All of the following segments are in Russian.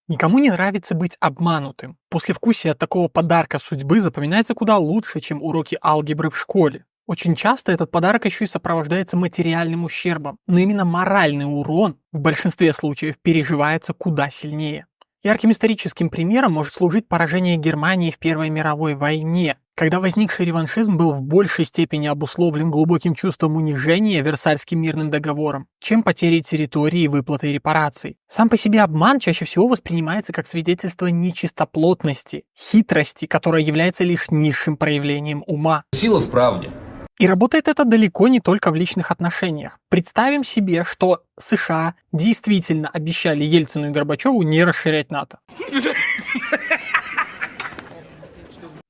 Никому не нравится быть обманутым. Послевкусие от такого подарка судьбы запоминается куда лучше, чем уроки алгебры в школе. Очень часто этот подарок еще и сопровождается материальным ущербом, но именно моральный урон в большинстве случаев переживается куда сильнее. Ярким историческим примером может служить поражение Германии в Первой мировой войне, когда возникший реваншизм был в большей степени обусловлен глубоким чувством унижения Версальским мирным договором, чем потерей территории и выплатой репараций. Сам по себе обман чаще всего воспринимается как свидетельство нечистоплотности, хитрости, которая является лишь низшим проявлением ума. Сила в правде. И работает это далеко не только в личных отношениях. Представим себе, что США действительно обещали Ельцину и Горбачеву не расширять НАТО.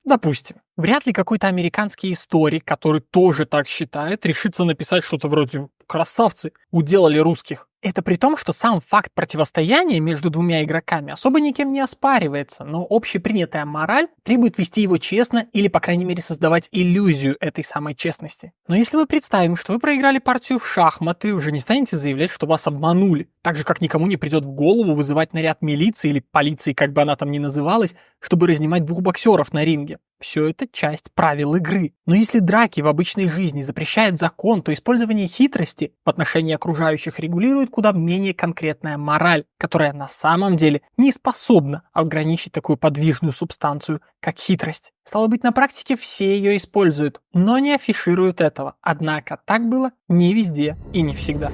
Допустим, вряд ли какой-то американский историк, который тоже так считает, решится написать что-то вроде «красавцы, уделали русских». Это при том, что сам факт противостояния между двумя игроками особо никем не оспаривается, но общепринятая мораль требует вести его честно или, по крайней мере, создавать иллюзию этой самой честности. Но если мы представим, что вы проиграли партию в шахматы, вы же не станете заявлять, что вас обманули. Так же, как никому не придет в голову вызывать наряд милиции или полиции, как бы она там ни называлась, чтобы разнимать двух боксеров на ринге. Все это часть правил игры. Но если драки в обычной жизни запрещает закон, то использование хитрости в отношении окружающих регулирует куда менее конкретная мораль, которая на самом деле не способна ограничить такую подвижную субстанцию, как хитрость. Стало быть, на практике все ее используют, но не афишируют этого. Однако так было не везде и не всегда.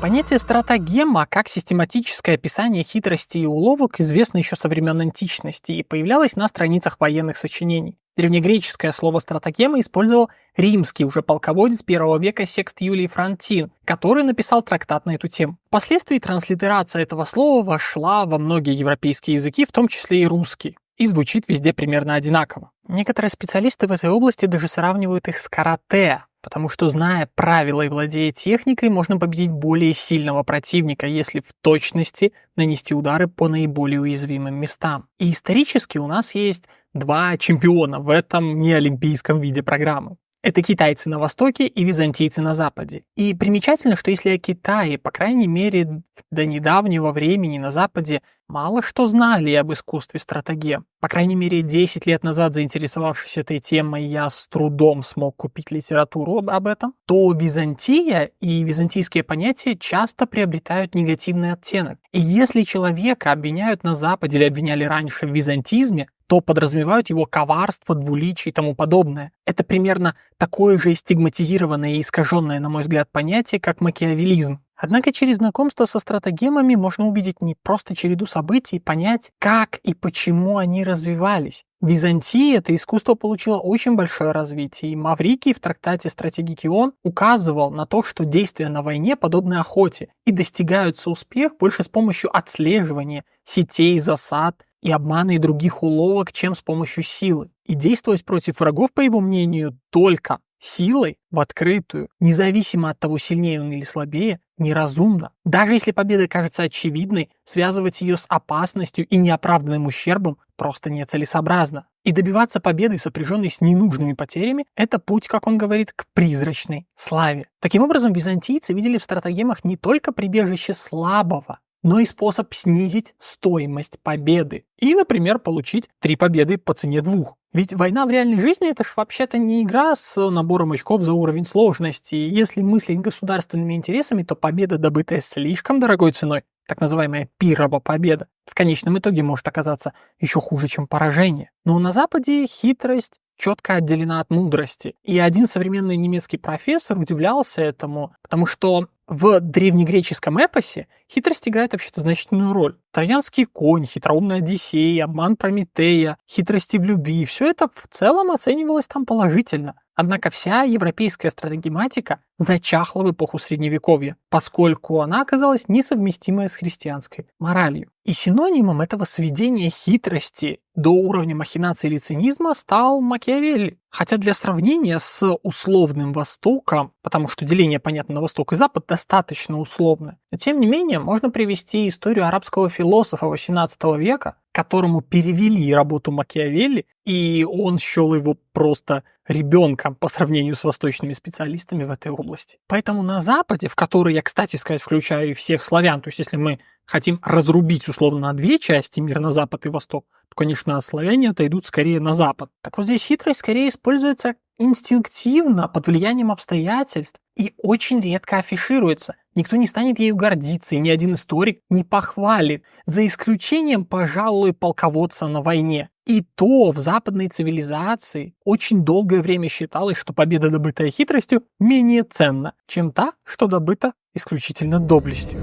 Понятие стратагема как систематическое описание хитрости и уловок известно еще со времен античности и появлялось на страницах военных сочинений. Древнегреческое слово стратагема использовал римский уже полководец первого века Секст Юлий Фронтин, который написал трактат на эту тему. Впоследствии транслитерация этого слова вошла во многие европейские языки, в том числе и русский, и звучит везде примерно одинаково. Некоторые специалисты в этой области даже сравнивают их с карате, потому что, зная правила и владея техникой, можно победить более сильного противника, если в точности нанести удары по наиболее уязвимым местам. И исторически у нас есть два чемпиона в этом неолимпийском виде программы. Это китайцы на востоке и византийцы на западе. И примечательно, что если о Китае, по крайней мере, до недавнего времени на западе мало что знали об искусстве стратегем. По крайней мере, 10 лет назад, заинтересовавшись этой темой, я с трудом смог купить литературу об этом, то Византия и византийские понятия часто приобретают негативный оттенок. И если человека обвиняют на Западе или обвиняли раньше в византизме, то подразумевают его коварство, двуличие и тому подобное. Это примерно такое же стигматизированное и искаженное, на мой взгляд, понятие, как макиавеллизм. Однако через знакомство со стратагемами можно увидеть не просто череду событий и понять, как и почему они развивались. В Византии это искусство получило очень большое развитие, и Маврикий в трактате «Стратегикион» указывал на то, что действия на войне подобны охоте, и достигаются успех больше с помощью отслеживания, сетей, засад и обмана и других уловок, чем с помощью силы. И действовать против врагов, по его мнению, только силой в открытую, независимо от того, сильнее он или слабее, неразумно. Даже если победа кажется очевидной, связывать ее с опасностью и неоправданным ущербом просто нецелесообразно. И добиваться победы, сопряженной с ненужными потерями, это путь, как он говорит, к призрачной славе. Таким образом, византийцы видели в стратагемах не только прибежище слабого, но и способ снизить стоимость победы. И, например, получить 3 победы по цене 2. Ведь война в реальной жизни это ж вообще-то не игра с набором очков за уровень сложности. И если мыслить государственными интересами, то победа, добытая слишком дорогой ценой, так называемая пирова победа, в конечном итоге может оказаться еще хуже, чем поражение. Но на Западе хитрость четко отделена от мудрости. И один современный немецкий профессор удивлялся этому, потому что в древнегреческом эпосе хитрость играет вообще-то значительную роль. Троянский конь, хитроумный Одиссей, обман Прометея, хитрости в любви – все это в целом оценивалось там положительно. Однако вся европейская стратегематика зачахла в эпоху Средневековья, поскольку она оказалась несовместимой с христианской моралью. И синонимом этого сведения хитрости до уровня махинации или цинизма стал Макиавелли. Хотя для сравнения с условным Востоком, потому что деление, понятно, на Восток и Запад достаточно условно, но тем не менее можно привести историю арабского философа XVIII века, которому перевели работу Макиавелли, и он счел его просто ребенком по сравнению с восточными специалистами в этой области. Поэтому на Западе, в который я, кстати сказать, включаю и всех славян, то есть если мы хотим разрубить условно на две части мир, на Запад и Восток, то, конечно, славяне отойдут скорее на Запад. Так вот здесь хитрость скорее используется инстинктивно, под влиянием обстоятельств, и очень редко афишируется. Никто не станет ею гордиться, и ни один историк не похвалит, за исключением, пожалуй, полководца на войне. И то в западной цивилизации очень долгое время считалось, что победа, добытая хитростью, менее ценна, чем та, что добыта исключительно доблестью.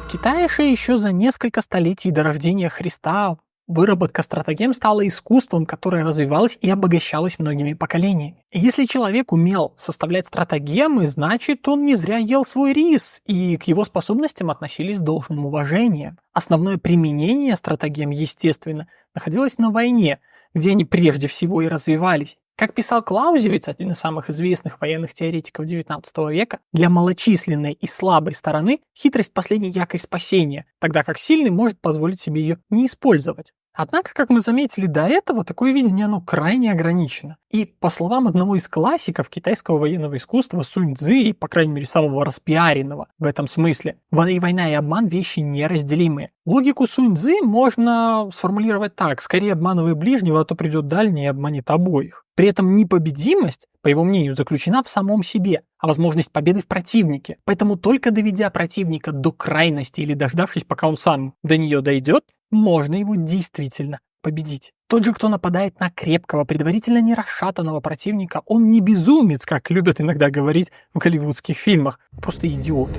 В Китае же еще за несколько столетий до рождения Христа выработка стратагем стала искусством, которое развивалось и обогащалось многими поколениями. И если человек умел составлять стратагемы, значит, он не зря ел свой рис, и к его способностям относились с должным уважением. Основное применение стратагем, естественно, находилось на войне, где они прежде всего и развивались. Как писал Клаузевиц, один из самых известных военных теоретиков XIX века, для малочисленной и слабой стороны хитрость – последний якорь спасения, тогда как сильный может позволить себе ее не использовать. Однако, как мы заметили до этого, такое видение оно крайне ограничено. И, по словам одного из классиков китайского военного искусства Сунь Цзы, и, по крайней мере, самого распиаренного в этом смысле, война и обман – вещи неразделимые. Логику Сунь Цзы можно сформулировать так: скорее обманывай ближнего, а то придет дальний и обманет обоих. При этом непобедимость, по его мнению, заключена в самом себе, а возможность победы в противнике. Поэтому только доведя противника до крайности или дождавшись, пока он сам до нее дойдет, можно его действительно победить. Тот же, кто нападает на крепкого, предварительно не расшатанного противника, он не безумец, как любят иногда говорить в голливудских фильмах, просто идиот.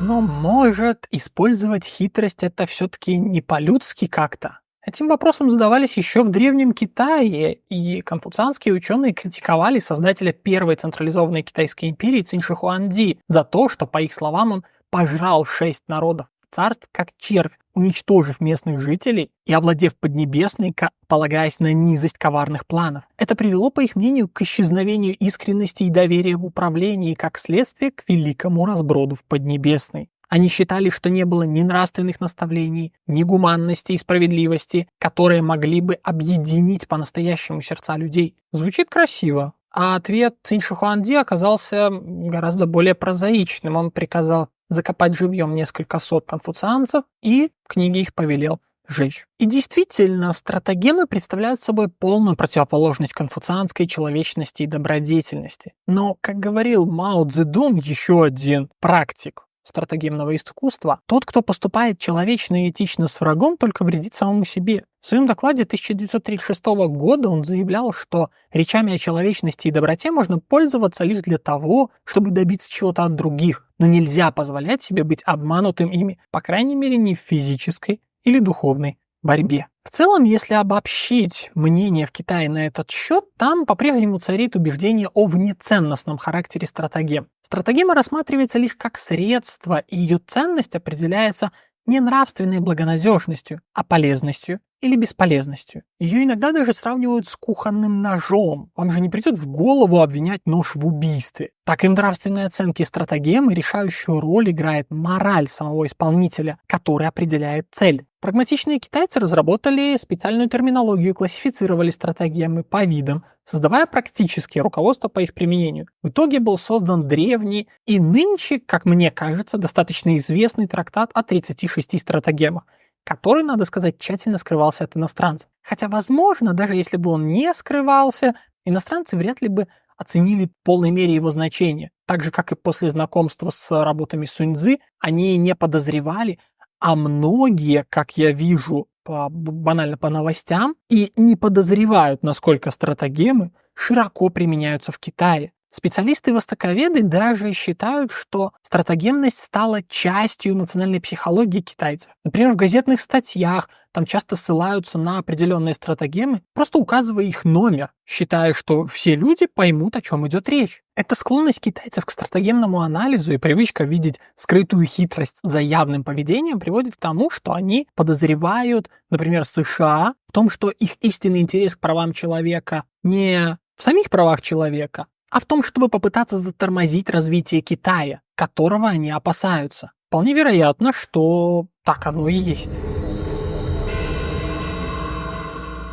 Но может использовать хитрость это все-таки не по-людски как-то? Этим вопросом задавались еще в Древнем Китае, и конфуцианские ученые критиковали создателя первой централизованной китайской империи Цинь Ши Хуанди за то, что, по их словам, он пожрал 6 народов царств как червь, уничтожив местных жителей и овладев Поднебесной, полагаясь на низость коварных планов. Это привело, по их мнению, к исчезновению искренности и доверия в управлении и, как следствие, к великому разброду в Поднебесной. Они считали, что не было ни нравственных наставлений, ни гуманности и справедливости, которые могли бы объединить по-настоящему сердца людей. Звучит красиво. А ответ Цинь Ши Хуанди оказался гораздо более прозаичным. Он приказал закопать живьем несколько сот конфуцианцев и книги их повелел сжечь. И действительно, стратагемы представляют собой полную противоположность конфуцианской человечности и добродетельности. Но, как говорил Мао Цзэдун, еще один практик стратагемного искусства, тот, кто поступает человечно и этично с врагом, только вредит самому себе. В своем докладе 1936 года он заявлял, что речами о человечности и доброте можно пользоваться лишь для того, чтобы добиться чего-то от других, но нельзя позволять себе быть обманутым ими, по крайней мере, не в физической или духовной борьбе. В целом, если обобщить мнение в Китае на этот счет, там по-прежнему царит убеждение о внеценностном характере стратагем. Стратагема рассматривается лишь как средство, и ее ценность определяется не нравственной благонадежностью, а полезностью или бесполезностью. Ее иногда даже сравнивают с кухонным ножом. Вам же не придет в голову обвинять нож в убийстве. Так и в нравственной оценке стратагемы решающую роль играет мораль самого исполнителя, который определяет цель. Прагматичные китайцы разработали специальную терминологию и классифицировали стратагемы по видам, создавая практические руководства по их применению. В итоге был создан древний и нынче, как мне кажется, достаточно известный трактат о 36 стратагемах, который, надо сказать, тщательно скрывался от иностранцев. Хотя, возможно, даже если бы он не скрывался, иностранцы вряд ли бы оценили в полной мере его значение. Так же, как и после знакомства с работами Сунь Цзы, они не подозревали, а многие, как я вижу банально по новостям, и не подозревают, насколько стратагемы широко применяются в Китае. Специалисты-востоковеды даже считают, что стратагемность стала частью национальной психологии китайцев. Например, в газетных статьях там часто ссылаются на определенные стратагемы, просто указывая их номер, считая, что все люди поймут, о чем идет речь. Эта склонность китайцев к стратагемному анализу и привычка видеть скрытую хитрость за явным поведением приводит к тому, что они подозревают, например, США в том, что их истинный интерес к правам человека не в самих правах человека, а в том, чтобы попытаться затормозить развитие Китая, которого они опасаются. Вполне вероятно, что так оно и есть.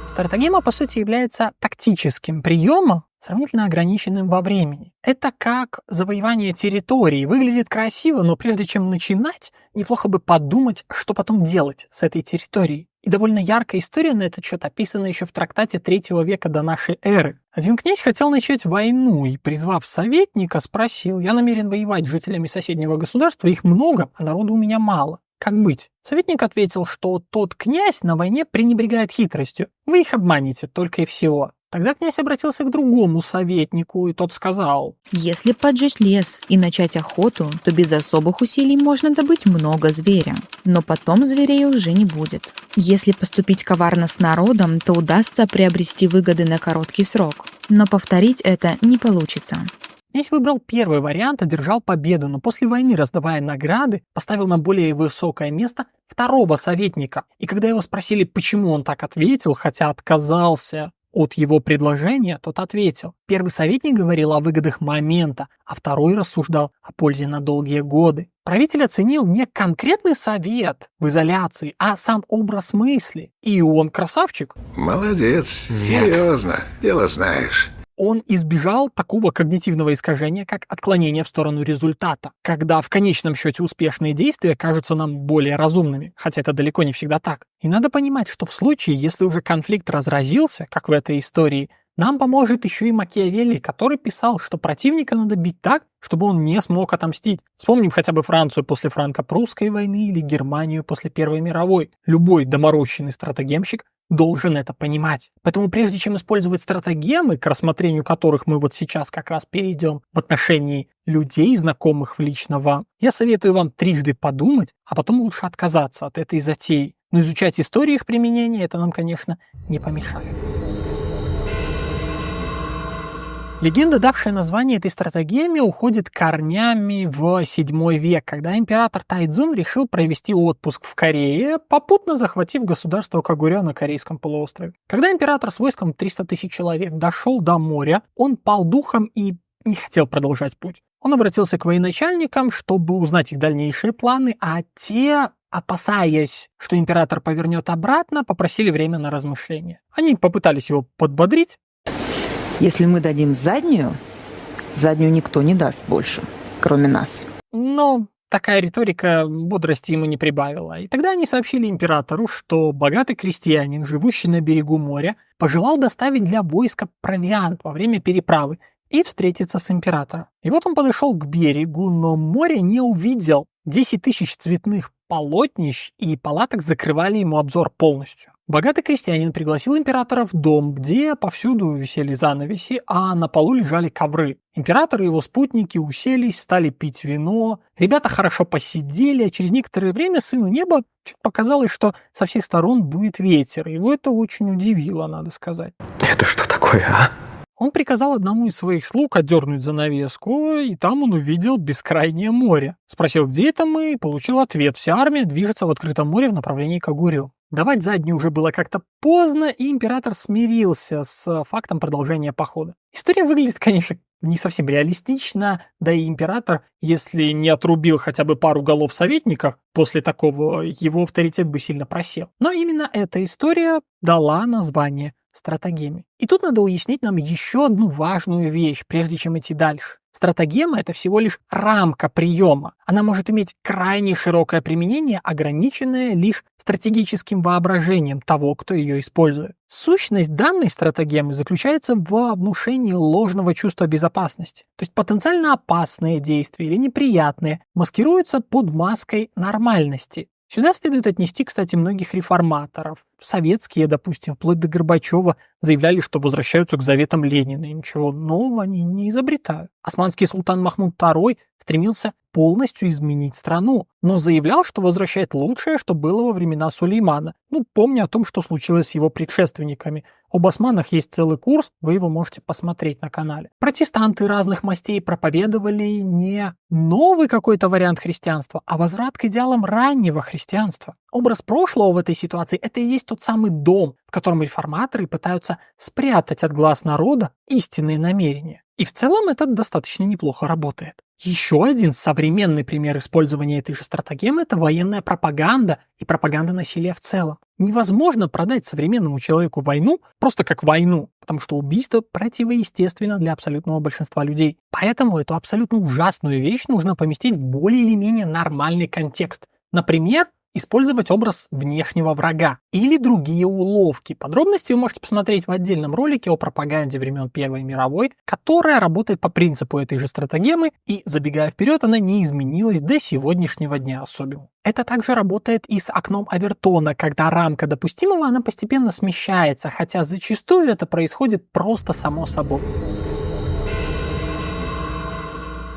Стратагема, по сути, является тактическим приемом, сравнительно ограниченным во времени. Это как завоевание территории. Выглядит красиво, но прежде чем начинать, неплохо бы подумать, что потом делать с этой территорией. И довольно яркая история на этот счет описана еще в трактате 3 века до нашей эры. Один князь хотел начать войну и, призвав советника, спросил: «Я намерен воевать с жителями соседнего государства, их много, а народу у меня мало. Как быть?» Советник ответил, что тот князь на войне пренебрегает хитростью. Вы их обманете, только и всего. Тогда князь обратился к другому советнику, и тот сказал: Если поджечь лес и начать охоту, то без особых усилий можно добыть много зверя. Но потом зверей уже не будет. Если поступить коварно с народом, то удастся приобрести выгоды на короткий срок. Но повторить это не получится. Князь выбрал первый вариант, одержал победу, но после войны, раздавая награды, поставил на более высокое место второго советника. И когда его спросили, почему он так ответил, хотя отказался от его предложения, тот ответил: первый советник говорил о выгодах момента, а второй рассуждал о пользе на долгие годы. Правитель оценил не конкретный совет в изоляции, а сам образ мысли. И он красавчик. Молодец, серьезно, дело знаешь. Он избежал такого когнитивного искажения, как отклонение в сторону результата, когда в конечном счете успешные действия кажутся нам более разумными, хотя это далеко не всегда так. И надо понимать, что в случае, если уже конфликт разразился, как в этой истории, нам поможет еще и Макиавелли, который писал, что противника надо бить так, чтобы он не смог отомстить. Вспомним хотя бы Францию после франко-прусской войны или Германию после Первой мировой. Любой доморощенный стратегемщик должен это понимать. Поэтому прежде чем использовать стратагемы, к рассмотрению которых мы вот сейчас как раз перейдем в отношении людей, знакомых лично вам, я советую вам трижды подумать, а потом лучше отказаться от этой затеи. Но изучать историю их применения это нам, конечно, не помешает. Легенда, давшая название этой стратагеме, уходит корнями в 7 век, когда император Тайцзун решил провести отпуск в Корее, попутно захватив государство Кагурё на Корейском полуострове. Когда император с войском 300 тысяч человек дошел до моря, он пал духом и не хотел продолжать путь. Он обратился к военачальникам, чтобы узнать их дальнейшие планы, а те, опасаясь, что император повернет обратно, попросили время на размышление. Они попытались его подбодрить. Если мы дадим заднюю никто не даст больше, кроме нас. Но такая риторика бодрости ему не прибавила. И тогда они сообщили императору, что богатый крестьянин, живущий на берегу моря, пожелал доставить для войска провиант во время переправы и встретиться с императором. И вот он подошел к берегу, но море не увидел. 10 тысяч цветных полотнищ и палаток закрывали ему обзор полностью. Богатый крестьянин пригласил императора в дом, где повсюду висели занавеси, а на полу лежали ковры. Император и его спутники уселись, стали пить вино. Ребята хорошо посидели, а через некоторое время сыну неба показалось, что со всех сторон дует ветер. Его это очень удивило, надо сказать. Это что такое, а? Он приказал одному из своих слуг отдернуть занавеску, и там он увидел бескрайнее море. Спросил, где это мы, и получил ответ: вся армия движется в открытом море в направлении Кагурё. Давать заднюю уже было как-то поздно, и император смирился с фактом продолжения похода. История выглядит, конечно, не совсем реалистично, да и император, если не отрубил хотя бы пару голов советников, после такого его авторитет бы сильно просел. Но именно эта история дала название стратагеме. И тут надо уяснить нам еще одну важную вещь, прежде чем идти дальше. Стратагема — это всего лишь рамка приема. Она может иметь крайне широкое применение, ограниченное лишь стратегическим воображением того, кто ее использует. Сущность данной стратагемы заключается в внушении ложного чувства безопасности. То есть потенциально опасные действия или неприятные маскируются под маской нормальности. Сюда следует отнести, кстати, многих реформаторов. Советские, допустим, вплоть до Горбачева, заявляли, что возвращаются к заветам Ленина, и ничего нового они не изобретают. Османский султан Махмуд II стремился полностью изменить страну, но заявлял, что возвращает лучшее, что было во времена Сулеймана, помня о том, что случилось с его предшественниками Об османах есть целый курс, вы его можете посмотреть на канале. Протестанты разных мастей проповедовали не новый какой-то вариант христианства, а возврат к идеалам раннего христианства. Образ прошлого в этой ситуации – это и есть тот самый дом, в котором реформаторы пытаются спрятать от глаз народа истинные намерения. И в целом это достаточно неплохо работает. Еще один современный пример использования этой же стратагемы – это военная пропаганда и пропаганда насилия в целом. Невозможно продать современному человеку войну просто как войну, потому что убийство противоестественно для абсолютного большинства людей. Поэтому эту абсолютно ужасную вещь нужно поместить в более или менее нормальный контекст. Например, использовать образ внешнего врага или другие уловки. Подробности вы можете посмотреть в отдельном ролике о пропаганде времен Первой мировой, которая работает по принципу этой же стратагемы, и, забегая вперед, она не изменилась до сегодняшнего дня особенно. Это также работает и с окном Овертона, когда рамка допустимого она постепенно смещается, хотя зачастую это происходит просто само собой.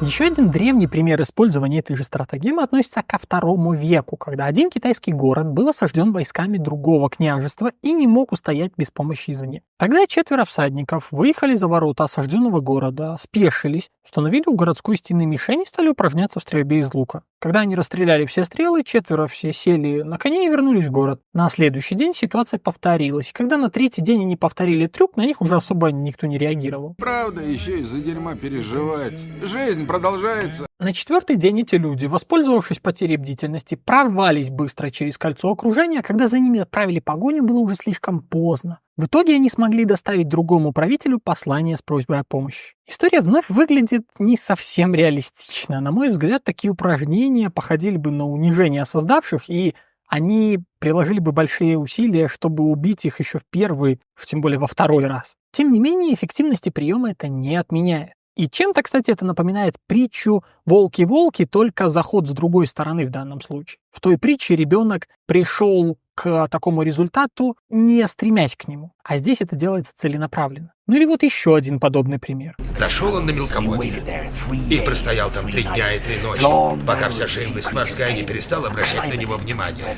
Еще один древний пример использования этой же стратагемы относится ко II веку, когда один китайский город был осажден войсками другого княжества и не мог устоять без помощи извне. Тогда 4 всадников выехали за ворота осажденного города, спешились, установили у городской стены мишень и стали упражняться в стрельбе из лука. Когда они расстреляли все стрелы, 4 все сели на коне и вернулись в город. На следующий день ситуация повторилась, и когда на 3-й день они повторили трюк, на них уже особо никто не реагировал. Правда, еще из-за дерьма переживать. Жизнь продолжается. На 4-й день эти люди, воспользовавшись потерей бдительности, прорвались быстро через кольцо окружения, а когда за ними отправили погоню, было уже слишком поздно. В итоге они смогли доставить другому правителю послание с просьбой о помощи. История вновь выглядит не совсем реалистично. На мой взгляд, такие упражнения походили бы на унижение осознавших, и они приложили бы большие усилия, чтобы убить их еще в первый, тем более во второй раз. Тем не менее, эффективности приема это не отменяет. И чем-то, кстати, это напоминает притчу «Волки-волки», только заход с другой стороны в данном случае. В той притче ребенок пришел к такому результату, не стремясь к нему. А здесь это делается целенаправленно. Ну или вот еще один подобный пример. Зашел он на мелководье и простоял там 3 дня и 3 ночи, пока вся живность морская не перестала обращать на него внимание.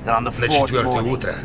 На 4-е утро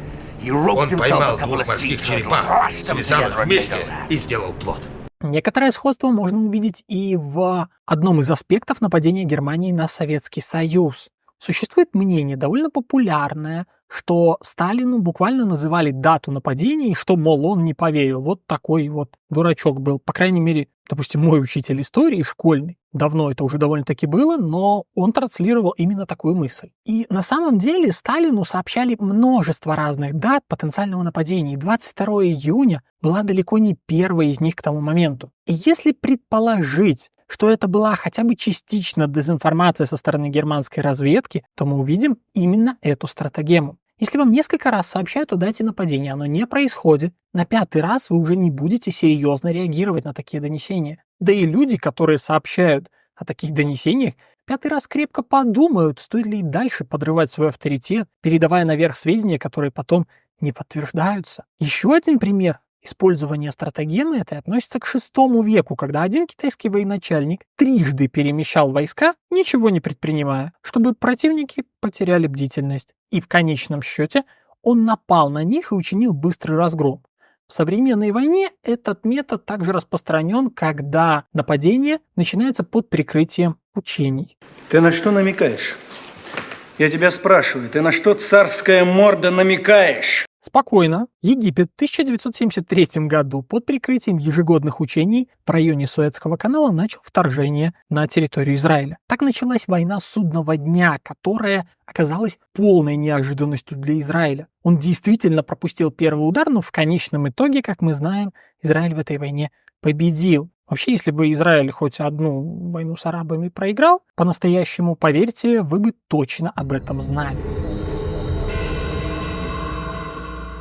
он поймал 2 морских черепах, связал их вместе и сделал плод. Некоторое сходство можно увидеть и в одном из аспектов нападения Германии на Советский Союз. Существует мнение, довольно популярное, что Сталину буквально называли дату нападения, и что, мол, он не поверил. Вот такой вот дурачок был. По крайней мере, допустим, мой учитель истории школьный. Давно это уже довольно-таки было, но он транслировал именно такую мысль. И на самом деле Сталину сообщали множество разных дат потенциального нападения. И 22 июня была далеко не первой из них к тому моменту. И если предположить, что это была хотя бы частично дезинформация со стороны германской разведки, то мы увидим именно эту стратагему. Если вам несколько раз сообщают о дате нападения, оно не происходит, на 5-й раз вы уже не будете серьезно реагировать на такие донесения. Да и люди, которые сообщают о таких донесениях, 5-й раз крепко подумают, стоит ли и дальше подрывать свой авторитет, передавая наверх сведения, которые потом не подтверждаются. Еще один пример использование стратагемы этой относится к VI веку, когда один китайский военачальник трижды перемещал войска, ничего не предпринимая, чтобы противники потеряли бдительность. И в конечном счете он напал на них и учинил быстрый разгром. В современной войне этот метод также распространен, когда нападение начинается под прикрытием учений. Ты на что намекаешь? Я тебя спрашиваю, ты на что, царская морда, намекаешь? Спокойно. Египет в 1973 году под прикрытием ежегодных учений в районе Суэцкого канала начал вторжение на территорию Израиля. Так началась война судного дня, которая оказалась полной неожиданностью для Израиля. Он действительно пропустил первый удар, но в конечном итоге, как мы знаем, Израиль в этой войне победил. Вообще, если бы Израиль хоть одну войну с арабами проиграл, по-настоящему, поверьте, вы бы точно об этом знали.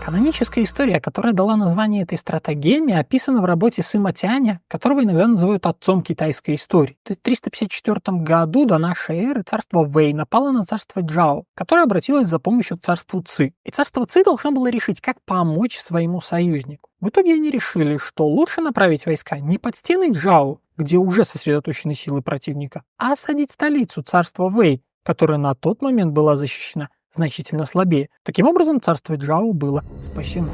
Каноническая история, которая дала название этой стратагеме, описана в работе Сыма Тяня, которого иногда называют отцом китайской истории. В 354 году до нашей эры царство Вэй напало на царство Джао, которое обратилось за помощью к царству Ци. И царство Ци должно было решить, как помочь своему союзнику. В итоге они решили, что лучше направить войска не под стены Джао, где уже сосредоточены силы противника, а осадить столицу царства Вэй, которая на тот момент была защищена значительно слабее. Таким образом, царство Джао было спасено.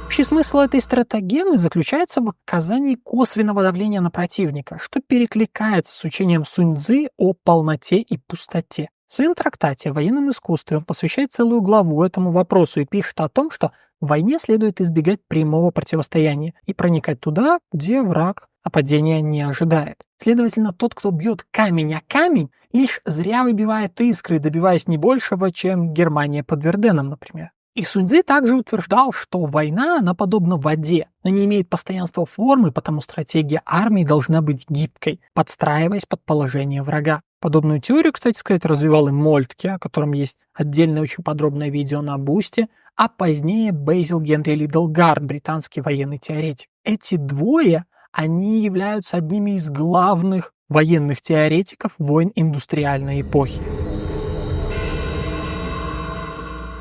Общий смысл этой стратагемы заключается в оказании косвенного давления на противника, что перекликается с учением Сунь-цзы о полноте и пустоте. В своем трактате о военном искусстве он посвящает целую главу этому вопросу и пишет о том, что в войне следует избегать прямого противостояния и проникать туда, где враг нападения не ожидает. Следовательно, тот, кто бьет камень о камень, лишь зря выбивает искры, добиваясь не большего, чем Германия под Верденом, например. И Сунь-цзы также утверждал, что война, она подобна воде, но не имеет постоянства формы, потому стратегия армии должна быть гибкой, подстраиваясь под положение врага. Подобную теорию, кстати сказать, развивал и Мольтке, о котором есть отдельное очень подробное видео на Бусте, а позднее Бейзил Генри Лиддлгард, британский военный теоретик. Эти двое, они являются одними из главных военных теоретиков войн индустриальной эпохи.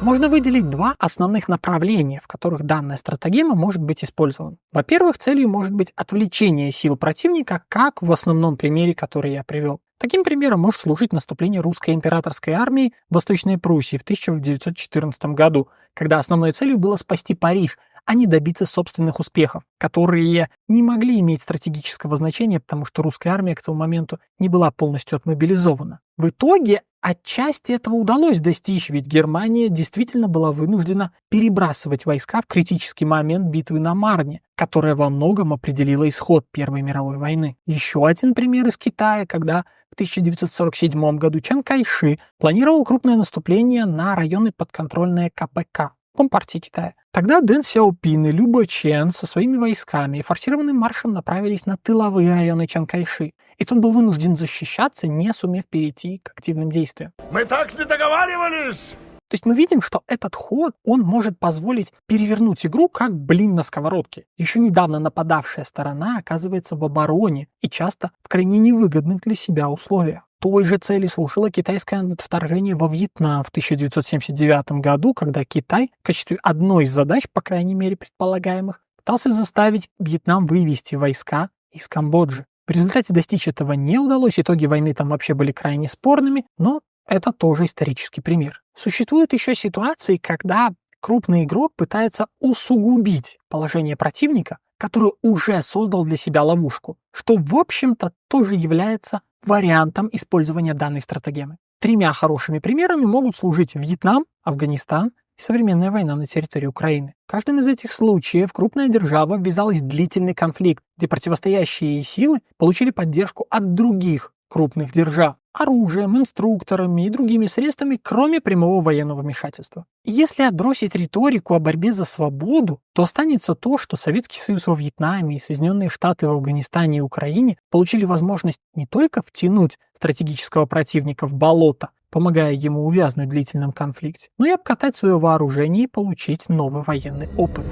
Можно выделить два основных направления, в которых данная стратагема может быть использована. Во-первых, целью может быть отвлечение сил противника, как в основном примере, который я привел. Таким примером может служить наступление русской императорской армии в Восточной Пруссии в 1914 году, когда основной целью было спасти Париж, а не добиться собственных успехов, которые не могли иметь стратегического значения, потому что русская армия к тому моменту не была полностью отмобилизована. В итоге отчасти этого удалось достичь, ведь Германия действительно была вынуждена перебрасывать войска в критический момент битвы на Марне, которая во многом определила исход Первой мировой войны. Еще один пример из Китая, когда в 1947 году Чан Кайши планировал крупное наступление на районы подконтрольные КПК, Компартии Китая. Тогда Дэн Сяопин и Лю Бочен со своими войсками форсированным маршем направились на тыловые районы Чан Кайши, и тот был вынужден защищаться, не сумев перейти к активным действиям. Мы так не договаривались! То есть мы видим, что этот ход, он может позволить перевернуть игру как блин на сковородке. Еще недавно нападавшая сторона оказывается в обороне и часто в крайне невыгодных для себя условиях. Той же цели служило китайское вторжение во Вьетнам в 1979 году, когда Китай в качестве одной из задач, по крайней мере предполагаемых, пытался заставить Вьетнам вывести войска из Камбоджи. В результате достичь этого не удалось, итоги войны там вообще были крайне спорными, но это тоже исторический пример. Существуют еще ситуации, когда крупный игрок пытается усугубить положение противника, который уже создал для себя ловушку, что, в общем-то, тоже является вариантом использования данной стратагемы. Тремя хорошими примерами могут служить Вьетнам, Афганистан и современная война на территории Украины. В каждом из этих случаев крупная держава ввязалась в длительный конфликт, где противостоящие силы получили поддержку от других крупных держав, оружием, инструкторами и другими средствами, кроме прямого военного вмешательства. И если отбросить риторику о борьбе за свободу, то останется то, что Советский Союз во Вьетнаме и Соединенные Штаты в Афганистане и Украине получили возможность не только втянуть стратегического противника в болото, помогая ему увязнуть в длительном конфликте, но и обкатать свое вооружение и получить новый военный опыт.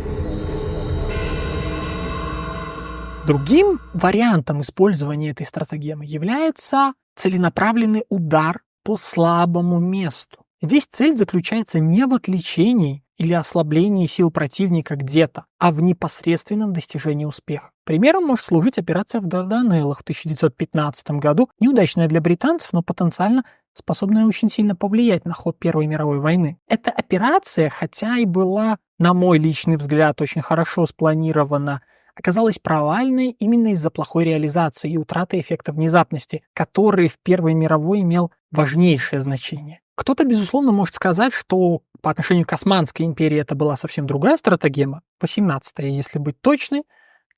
Другим вариантом использования этой стратагемы является целенаправленный удар по слабому месту. Здесь цель заключается не в отвлечении или ослаблении сил противника где-то, а в непосредственном достижении успеха. Примером может служить операция в Дарданеллах в 1915 году, неудачная для британцев, но потенциально способная очень сильно повлиять на ход Первой мировой войны. Эта операция, хотя и была, на мой личный взгляд, очень хорошо спланирована, оказалась провальной именно из-за плохой реализации и утраты эффекта внезапности, который в Первой мировой имел важнейшее значение. Кто-то, безусловно, может сказать, что по отношению к Османской империи это была совсем другая стратагема, 18-я, если быть точной,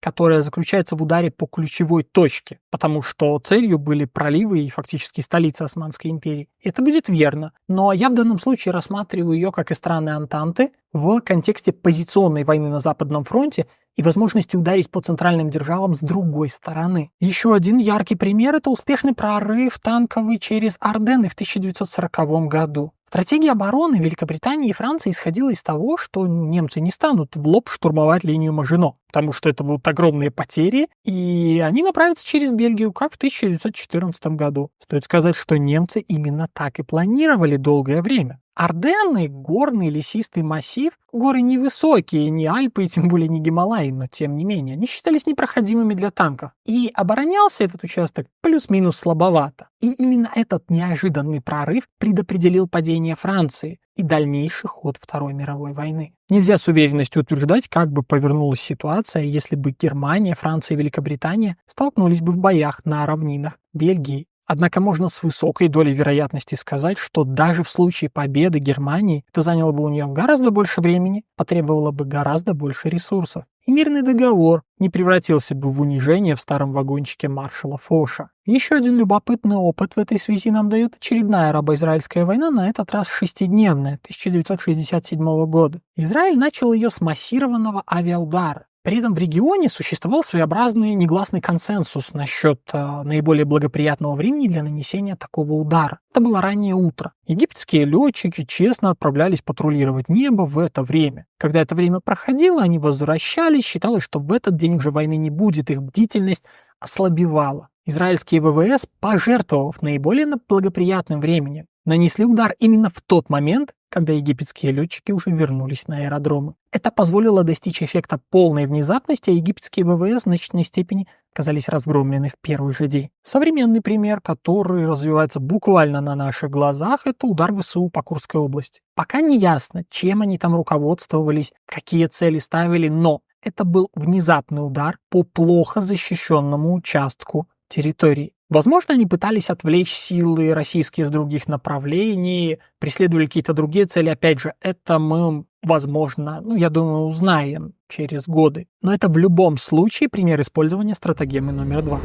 которая заключается в ударе по ключевой точке, потому что целью были проливы и фактически столица Османской империи. Это будет верно, но я в данном случае рассматриваю ее как и страны Антанты в контексте позиционной войны на Западном фронте и возможности ударить по центральным державам с другой стороны. Еще один яркий пример – это успешный прорыв танковый через Арденны в 1940 году. Стратегия обороны Великобритании и Франции исходила из того, что немцы не станут в лоб штурмовать линию Мажино, потому что это будут огромные потери, и они направятся через Бельгию, как в 1914 году. Стоит сказать, что немцы именно так и планировали долгое время. Арденны – горный лесистый массив, горы невысокие, не Альпы и тем более не Гималаи, но тем не менее, они считались непроходимыми для танков. И оборонялся этот участок плюс-минус слабовато. И именно этот неожиданный прорыв предопределил падение Франции, и дальнейший ход Второй мировой войны. Нельзя с уверенностью утверждать, как бы повернулась ситуация, если бы Германия, Франция и Великобритания столкнулись бы в боях на равнинах Бельгии. Однако можно с высокой долей вероятности сказать, что даже в случае победы Германии это заняло бы у нее гораздо больше времени, потребовало бы гораздо больше ресурсов. И мирный договор не превратился бы в унижение в старом вагончике маршала Фоша. Еще один любопытный опыт в этой связи нам дает очередная арабо-израильская война, на этот раз шестидневная, 1967 года. Израиль начал ее с массированного авиаудара. При этом в регионе существовал своеобразный негласный консенсус насчет наиболее благоприятного времени для нанесения такого удара. Это было раннее утро. Египетские летчики честно отправлялись патрулировать небо в это время. Когда это время проходило, они возвращались, считалось, что в этот день уже войны не будет, их бдительность ослабевала. Израильские ВВС, пожертвовав наиболее благоприятным временем, нанесли удар именно в тот момент, когда египетские летчики уже вернулись на аэродромы. Это позволило достичь эффекта полной внезапности, а египетские ВВС в значительной степени оказались разгромлены в первый же день. Современный пример, который развивается буквально на наших глазах, это удар ВСУ по Курской области. Пока не ясно, чем они там руководствовались, какие цели ставили, но это был внезапный удар по плохо защищенному участку территории. Возможно, они пытались отвлечь силы российские с других направлений, преследовали какие-то другие цели. Опять же, это мы, возможно, я думаю, узнаем через годы. Но это в любом случае пример использования стратагемы номер 2.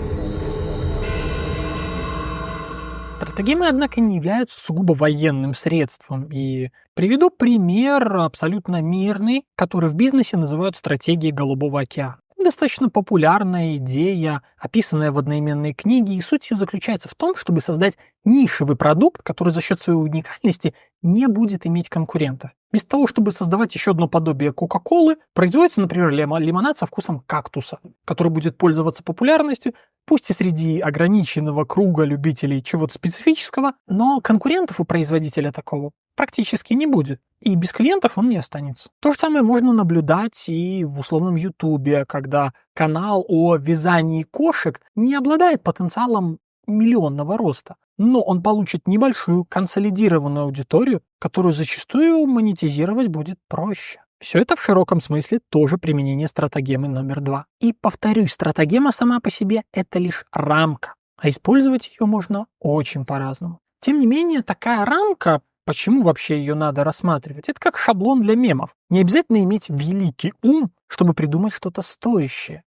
Стратагемы, однако, не являются сугубо военным средством. И приведу пример абсолютно мирный, который в бизнесе называют стратегией Голубого океана. Достаточно популярная идея, описанная в одноименной книге, и суть ее заключается в том, чтобы создать нишевый продукт, который за счет своей уникальности не будет иметь конкурентов. Вместо того, чтобы создавать еще одно подобие Кока-Колы, производится, например, лимонад со вкусом кактуса, который будет пользоваться популярностью, пусть и среди ограниченного круга любителей чего-то специфического, но конкурентов у производителя такого практически не будет. И без клиентов он не останется. То же самое можно наблюдать и в условном Ютубе, когда канал о вязании кошек не обладает потенциалом миллионного роста, но он получит небольшую консолидированную аудиторию, которую зачастую монетизировать будет проще. Все это в широком смысле тоже применение стратагемы номер 2. И повторюсь, стратагема сама по себе – это лишь рамка, а использовать ее можно очень по-разному. Тем не менее, такая рамка, почему вообще ее надо рассматривать? Это как шаблон для мемов. Не обязательно иметь великий ум, чтобы придумать что-то стоящее.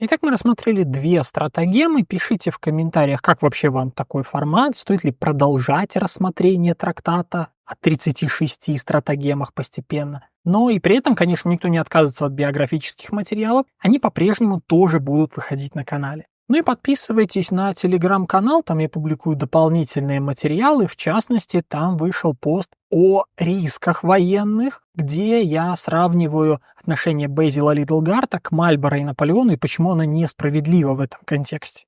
Итак, мы рассмотрели 2 стратагемы. Пишите в комментариях, как вообще вам такой формат, стоит ли продолжать рассмотрение трактата о 36 стратагемах постепенно. Но и при этом, конечно, никто не отказывается от биографических материалов. Они по-прежнему тоже будут выходить на канале. Ну и подписывайтесь на телеграм-канал, там я публикую дополнительные материалы, в частности, там вышел пост о рисках военных, где я сравниваю отношение Бейзила Литлгарта к Мальборо и Наполеону и почему оно несправедливо в этом контексте.